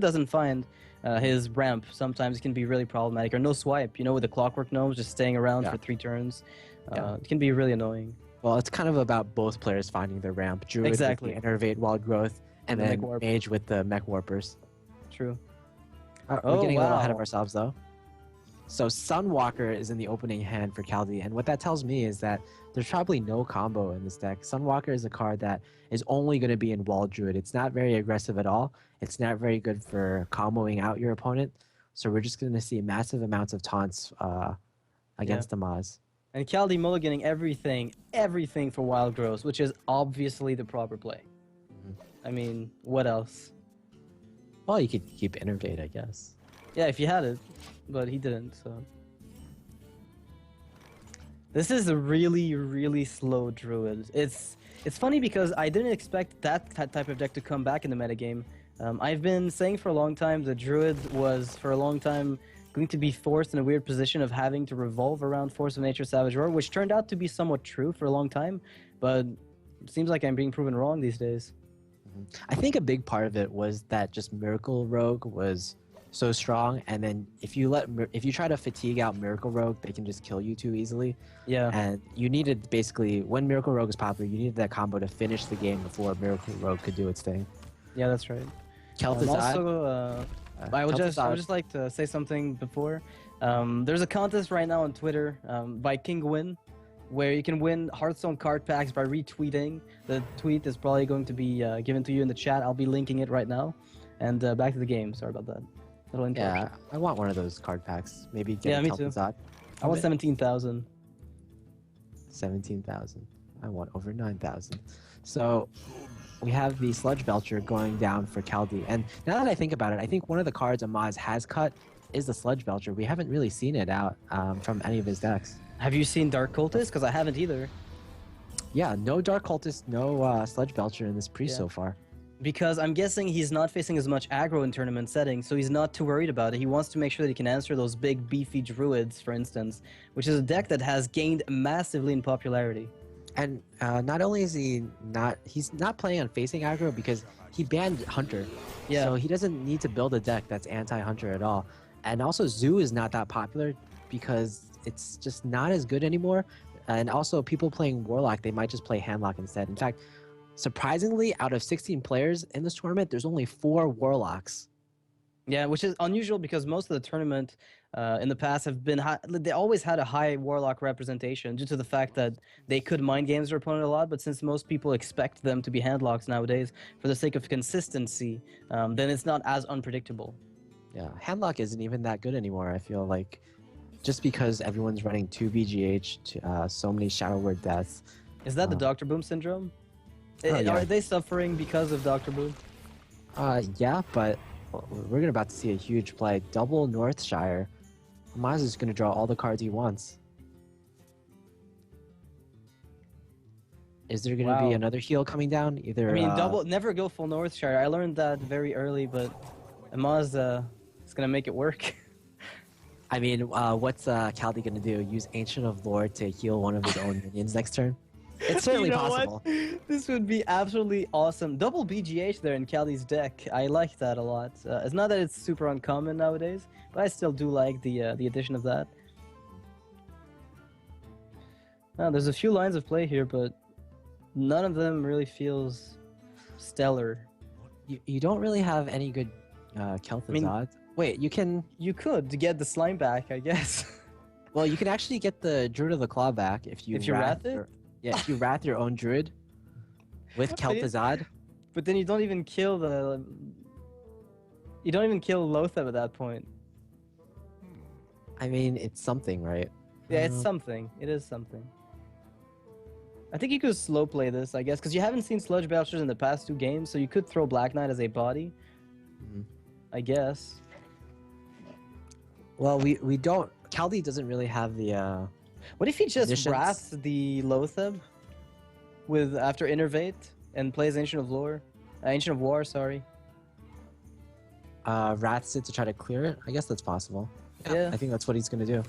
doesn't find his ramp, sometimes it can be really problematic. Or no swipe, with the clockwork gnomes just staying around for 3 turns. It can be really annoying. Well, it's kind of about both players finding their ramp. Druid with the Innervate Wild Growth, and then Mage with the Mech Warpers. True. We're getting a little ahead of ourselves, though. So Sunwalker is in the opening hand for Kaldi, and what that tells me is that there's probably no combo in this deck. Sunwalker is a card that is only going to be in Wall Druid. It's not very aggressive at all. It's not very good for comboing out your opponent. So we're just going to see massive amounts of taunts against Amaz. And Kaldi mulliganing everything for Wild Growth, which is obviously the proper play. I mean, what else? Well, you could keep Innervate, I guess. Yeah, if you had it, but he didn't, so... This is a really, really slow Druid. It's funny because I didn't expect that type of deck to come back in the metagame. I've been saying for a long time that Druid was, for a long time, going to be forced in a weird position of having to revolve around Force of Nature Savage Roar, which turned out to be somewhat true for a long time, but it seems like I'm being proven wrong these days. I think a big part of it was that just Miracle Rogue was so strong, and then if you try to fatigue out Miracle Rogue, they can just kill you too easily. Yeah. And you needed, basically, when Miracle Rogue is popular, you needed that combo to finish the game before Miracle Rogue could do its thing. Yeah, that's right. Kel'Thuzad. I would just like to say something before. There's a contest right now on Twitter by Kinguin, where you can win Hearthstone card packs by retweeting. The tweet is probably going to be given to you in the chat. I'll be linking it right now. And back to the game. Sorry about that. Yeah, I want one of those card packs. Maybe get me too. I want 17,000. 17,000. I want over 9,000. So we have the Sludge Belcher going down for Kaldi. And now that I think about it, I think one of the cards Amaz has cut is the Sludge Belcher. We haven't really seen it out from any of his decks. Have you seen Dark Cultist? Because I haven't either. Yeah, no Dark Cultist, no Sludge Belcher in this Priest so far. Because I'm guessing he's not facing as much aggro in tournament settings, so he's not too worried about it. He wants to make sure that he can answer those big, beefy druids, for instance, which is a deck that has gained massively in popularity. And not only is he's not playing on facing aggro because he banned Hunter. Yeah. So he doesn't need to build a deck that's anti-Hunter at all. And also Zoo is not that popular because it's just not as good anymore. And also people playing Warlock, they might just play Handlock instead. In fact, surprisingly, out of 16 players in this tournament, there's only 4 Warlocks. Yeah, which is unusual because most of the tournament in the past have been they always had a high Warlock representation due to the fact that they could mind games their opponent a lot, but since most people expect them to be Handlocks nowadays for the sake of consistency, then it's not as unpredictable. Yeah, Handlock isn't even that good anymore, I feel like. Just because everyone's running 2 BGH, so many Shadow Word deaths. Is that the Dr. Boom syndrome? Yeah. Are they suffering because of Dr. Boom? Yeah, but we're about to see a huge play. Double Northshire. Amaz is going to draw all the cards he wants. Is there going to be another heal coming down? Either. I mean, never go full Northshire. I learned that very early, but Amaz is going to make it work. I mean, what's Kaldi going to do? Use Ancient of Lore to heal one of his own minions next turn? It's certainly possible. What? This would be absolutely awesome. Double BGH there in Kaldi's deck. I like that a lot. It's not that it's super uncommon nowadays, but I still do like the addition of that. Now, there's a few lines of play here, but none of them really feels stellar. You don't really have any good Kel'Thuzad. Wait, you could to get the slime back, I guess. Well, you can actually get the Druid of the Claw back if you wrath it. Yeah, if you wrath your own Druid with Kel'Thuzad. But then you don't even kill Lotheb at that point. I mean, it's something, right? Yeah, it's something. It is something. I think you could slow play this, I guess, because you haven't seen Sludge Belchers in the past 2 games, so you could throw Black Knight as a body. I guess. Well, we don't. Kaldi doesn't really have the. What if he just wraths the Lotheb after Innervate and plays Ancient of War, sorry. Wraths it to try to clear it? I guess that's possible. Yeah. I think that's what he's gonna do.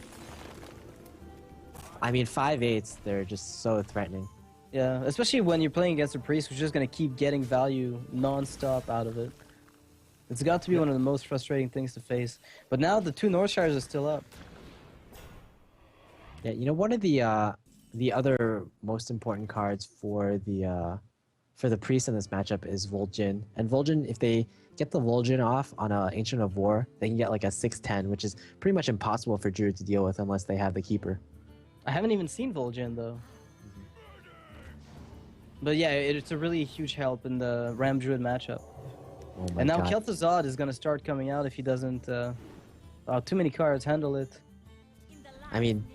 I mean, 5/8s, they're just so threatening. Yeah, especially when you're playing against a priest who's just gonna keep getting value non-stop out of it. It's got to be one of the most frustrating things to face. But now the two Northshires are still up. Yeah, you know, one of the other most important cards for the priest in this matchup is Vol'jin. And Vol'jin, if they get the Vol'jin off on a Ancient of War, they can get like a 6/10, which is pretty much impossible for Druid to deal with unless they have the Keeper. I haven't even seen Vol'jin though. But yeah, it's a really huge help in the Ram Druid matchup. Oh my And now God. Kel'Thuzad is going to start coming out if he doesn't... too many cards, handle it. I mean,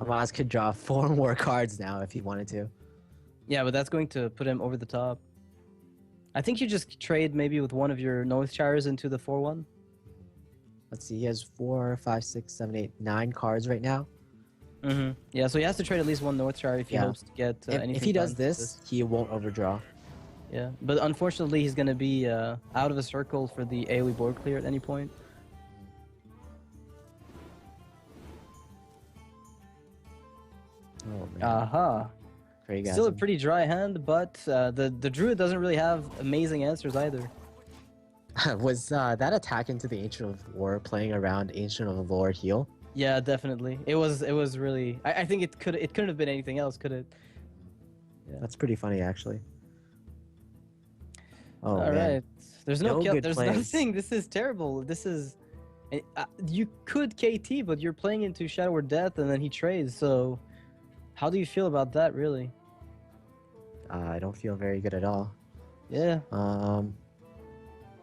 Amaz could draw 4 more cards now if he wanted to. Yeah, but that's going to put him over the top. I think you just trade maybe with one of your Northshires into the 4-1. Let's see, he has 4, 5, 6, 7, 8, 9 cards right now. Yeah, so he has to trade at least one Northshire if he hopes to get anything. If he does done this, he won't overdraw. Yeah, but unfortunately he's going to be out of a circle for the AoE board clear at any point. Oh man. Aha. Craig Still a pretty dry hand, but the Druid doesn't really have amazing answers either. Was that attack into the Ancient of War playing around Ancient of Lore heal? Yeah, definitely. It was really. I think it couldn't have been anything else, could it? Yeah. That's pretty funny, actually. Oh All man. right. There's no good there's plays. nothing. This is terrible. This is. You could KT, but you're playing into Shadow or Death, and then he trades. So, how do you feel about that, really? I don't feel very good at all. Yeah.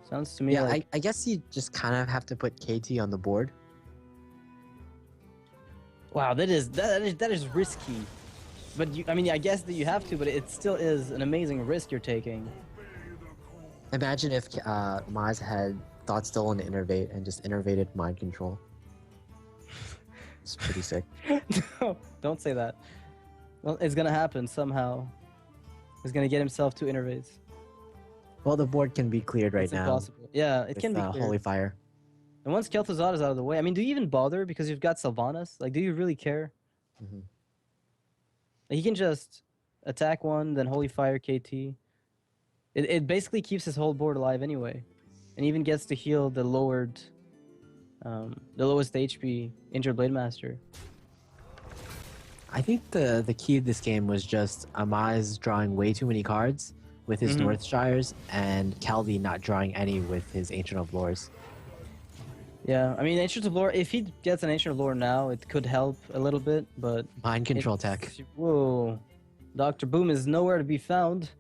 Sounds to me Yeah, like. I guess you just kind of have to put KT on the board. Wow, that is risky. But I mean, I guess that you have to, but it still is an amazing risk you're taking. Imagine if Maz had thought stolen to innervate and just innervated mind control. It's pretty sick. No, don't say that. Well, it's gonna happen somehow. He's gonna get himself 2 innervates. Well, the board can be cleared right It's now. impossible. Yeah, it With, can be cleared. Holy Fire. And once Kel'Thuzad is out of the way, I mean, do you even bother because you've got Sylvanas? Like, do you really care? He can just attack one, then Holy Fire KT. It basically keeps his whole board alive anyway, and even gets to heal the lowest HP injured Blade Master. I think the key of this game was just Amaz drawing way too many cards with his Northshires and Kaldi not drawing any with his Ancient of Lores. Yeah, I mean, Ancient of Lore, if he gets an Ancient of Lore now, it could help a little bit, but... Mind control tech. Whoa. Dr. Boom is nowhere to be found.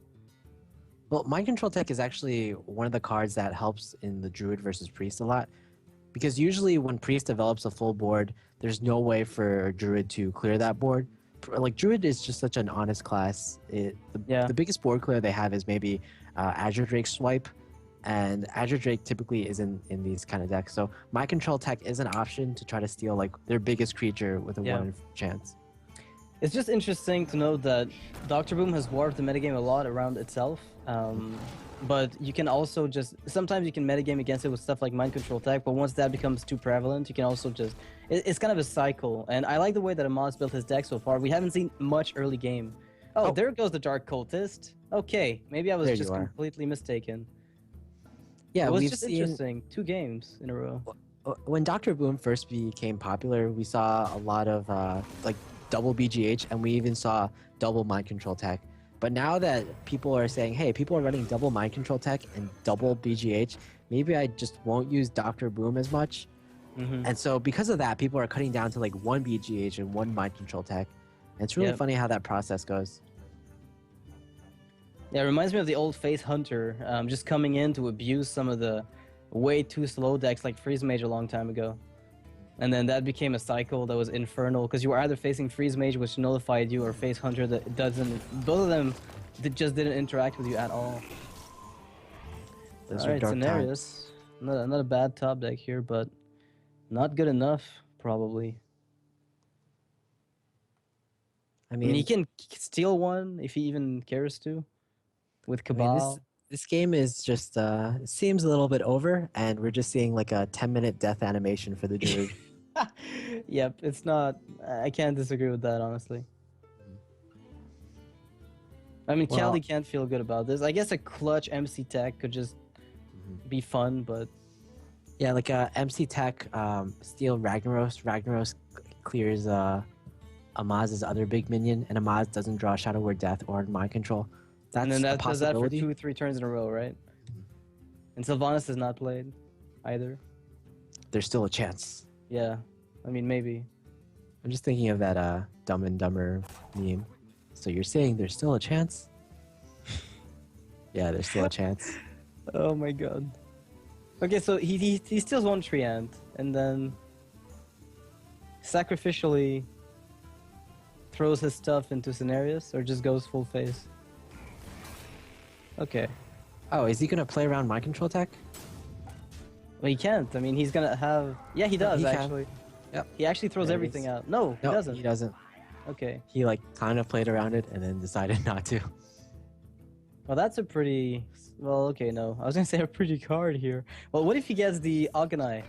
Well, Mind Control Tech is actually one of the cards that helps in the Druid versus Priest a lot. Because usually when Priest develops a full board, there's no way for Druid to clear that board. Like, Druid is just such an honest class. The biggest board clear they have is maybe Azure Drake Swipe, and Azure Drake typically isn't in these kind of decks. So Mind Control Tech is an option to try to steal like their biggest creature with a 1 in chance. It's just interesting to know that Dr. Boom has warped the metagame a lot around itself. But you can also just... Sometimes you can metagame against it with stuff like Mind Control Tech, but once that becomes too prevalent, you can also just... It's kind of a cycle. And I like the way that Amaz built his deck so far. We haven't seen much early game. Oh, there goes the Dark Cultist. Okay, maybe I was just completely mistaken. Yeah, it was just interesting. 2 games in a row. When Dr. Boom first became popular, we saw a lot of like double BGH, and we even saw double Mind Control Tech. But now that people are saying, hey, people are running double Mind Control Tech and double BGH, maybe I just won't use Dr. Boom as much. And so because of that, people are cutting down to like 1 BGH and 1 Mind Control Tech. And it's really funny how that process goes. Yeah, it reminds me of the old Face Hunter, just coming in to abuse some of the way too slow decks like Freeze Mage a long time ago. And then that became a cycle that was infernal, because you were either facing Freeze Mage, which nullified you, or Face Hunter that doesn't... Both of them just didn't interact with you at all. Alright, Cenarius. Not a bad top deck here, but not good enough, probably. I mean, he can steal one if he even cares to, with Cabal. I mean, this game is just, seems a little bit over, and we're just seeing like a 10-minute death animation for the Druid. Yep, it's not... I can't disagree with that, honestly. I mean, Kaldi can't feel good about this. I guess a clutch MC Tech could just be fun, but Yeah, like MC Tech, steal Ragnaros. Ragnaros clears Amaz's other big minion, and Amaz doesn't draw Shadow Word Death or Mind Control. That's and then a that does that for possibility. 2-3 turns in a row, right? And Sylvanas is not played either. There's still a chance. Yeah, I mean maybe. I'm just thinking of that Dumb and Dumber meme. So you're saying there's still a chance? Yeah, there's still a chance. Oh my god. Okay, so he steals one Treant, and then sacrificially throws his stuff into Cenarius, or just goes full face. Okay. Oh, is he gonna play around Mind Control Tech? Well, he can't. I mean, he's gonna have... Yeah, he does, he can. actually. Yep. He actually throws There it everything is. out. No, he No, doesn't. he doesn't. Okay. He like kind of played around it and then decided not to. Well, that's a pretty... Well, okay, no. I was gonna say a pretty card here. Well, what if he gets the Agonai?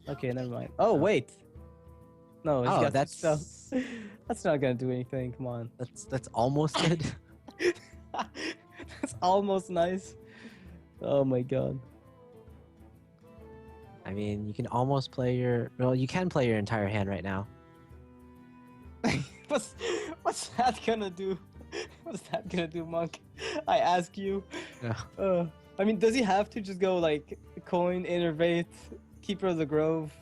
Okay, never mind. Oh, wait. No, he's got that's stuff. That's not gonna do anything. Come on. that's almost good. That's almost nice. Oh my god. I mean, you can almost play your... Well, you can play your entire hand right now. What's that gonna do? What's that gonna do, Monk? I ask you. Yeah. I mean, does he have to just go like coin, innervate, keeper of the grove,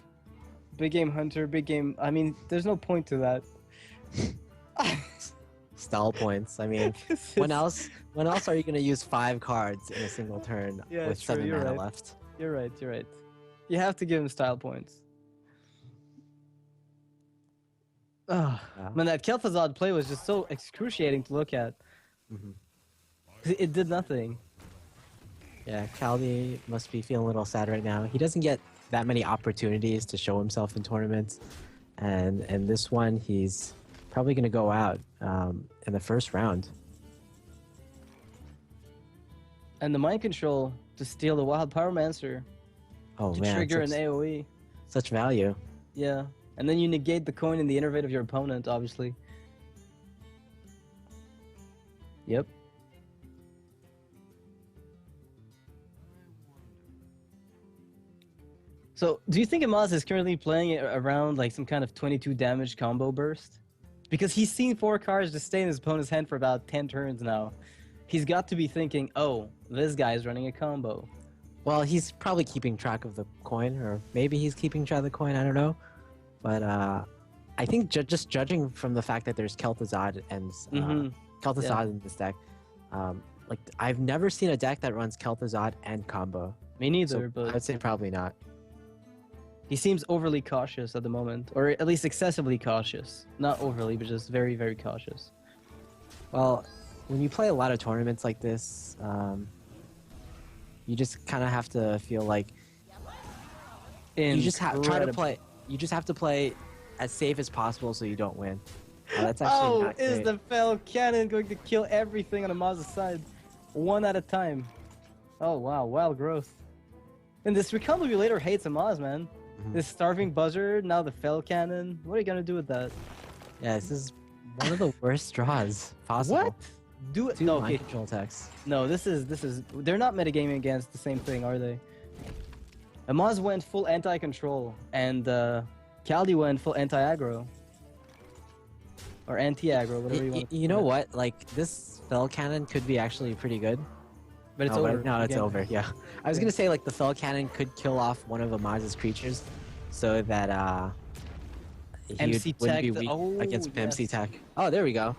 big game hunter, big game? I mean, there's no point to that. Stall points. I mean, when else are you gonna use 5 cards in a single turn Yeah, with true, 7 you're mana right. left? You're right. You're right. You have to give him style points. Oh, man, that Kel'Thuzad play was just so excruciating to look at. Mhm. It did nothing. Yeah, Kaldi must be feeling a little sad right now. He doesn't get that many opportunities to show himself in tournaments, and this one he's probably going to go out in the first round. And the mind control to steal the Wild Pyromancer Oh to man, trigger an AoE. such value. Yeah. And then you negate the coin in the innervate of your opponent, obviously. Yep. So, do you think Amaz is currently playing it around like some kind of 22 damage combo burst? Because he's seen 4 cards just stay in his opponent's hand for about 10 turns now. He's got to be thinking, oh, this guy's running a combo. Well, he's probably keeping track of the coin, or maybe he's keeping track of the coin. I don't know, but I think just judging from the fact that there's Kel'Thuzad and Kel'Thuzad in this deck, like I've never seen a deck that runs Kel'Thuzad and combo. Me neither, So but I'd say probably not. he seems overly cautious at the moment, or at least excessively cautious. Not overly, but just very, very cautious. Well, when you play a lot of tournaments like this, you just kind of have to feel like you just try to play. You just have to play as safe as possible so you don't win. That's actually not is great. the Fell Cannon going to kill everything on Amaz's side? One at a time. Oh wow, wild growth. And this Recombobulator hates Amaz, man. This Starving Buzzard, now the Fell Cannon. What are you gonna do with that? Yeah, this is one of the worst draws possible. What? Do it. Two No, mind okay. control attacks. No, this is. They're not metagaming against the same thing, are they? Amaz went full anti-control, and Kaldi went full anti-aggro. Or anti-aggro, whatever you want. You know what? Like, this Fell Cannon could be actually pretty good. But it's no, over. No, it's again. over, yeah. I was gonna say, like, the Fell Cannon could kill off one of Amaz's creatures so that, he MC wouldn't be Tech, weak oh, against MC yes. Tech. Oh, there we go.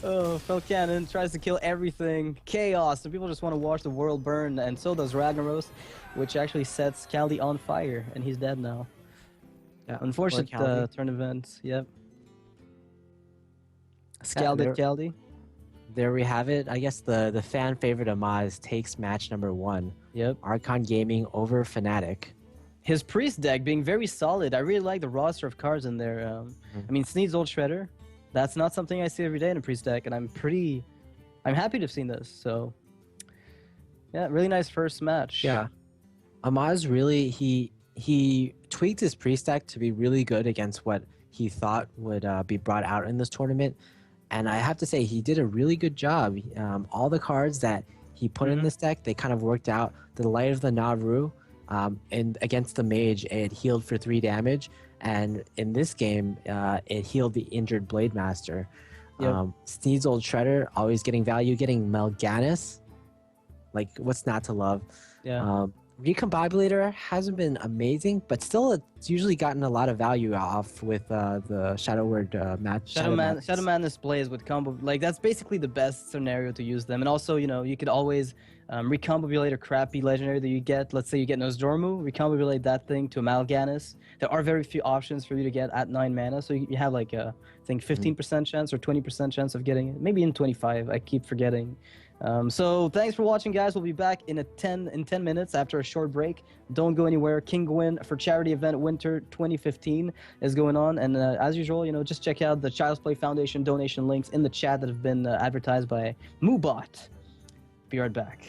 Oh, Fell Cannon tries to kill everything. Chaos. And people just want to watch the world burn, and so does Ragnaros, which actually sets Kaldi on fire, and he's dead now. Yeah, Unfortunate poor Kaldi. turn event. Yep. Scalded Kaldi. There we have it. I guess the fan favorite Amaz takes match number 1. Yep. Archon Gaming over Fnatic. His priest deck being very solid. I really like the roster of cards in there. I mean, Sneed's Old Shredder. That's not something I see every day in a priest deck, and I'm happy to have seen this. So, yeah, really nice first match. Yeah. Amaz really, he tweaked his priest deck to be really good against what he thought would be brought out in this tournament. And I have to say, he did a really good job. All the cards that he put in this deck, they kind of worked out. The Light of the Naru, and against the mage, it healed for 3 damage, and in this game, it healed the injured Blade Master. Yep. Sneed's Old Shredder, always getting value, getting Melganis. Like, what's not to love? Yeah. Recombobulator hasn't been amazing, but still it's usually gotten a lot of value off with the Shadow Word match. Shadow Madness Blaze with combo, like that's basically the best scenario to use them. And also, you know, you could always recombobulate a crappy legendary that you get. Let's say you get Nozdormu, recombobulate that thing to Amalganis. There are very few options for you to get at 9 mana, so you have like I think 15% chance or 20% chance of getting it. Maybe in 25. I keep forgetting. So thanks for watching, guys. We'll be back in 10 minutes after a short break. Don't go anywhere. Kinguin for charity event Winter 2015 is going on, and as usual, you know, just check out the Child's Play Foundation donation links in the chat that have been advertised by Moobot. Be right back.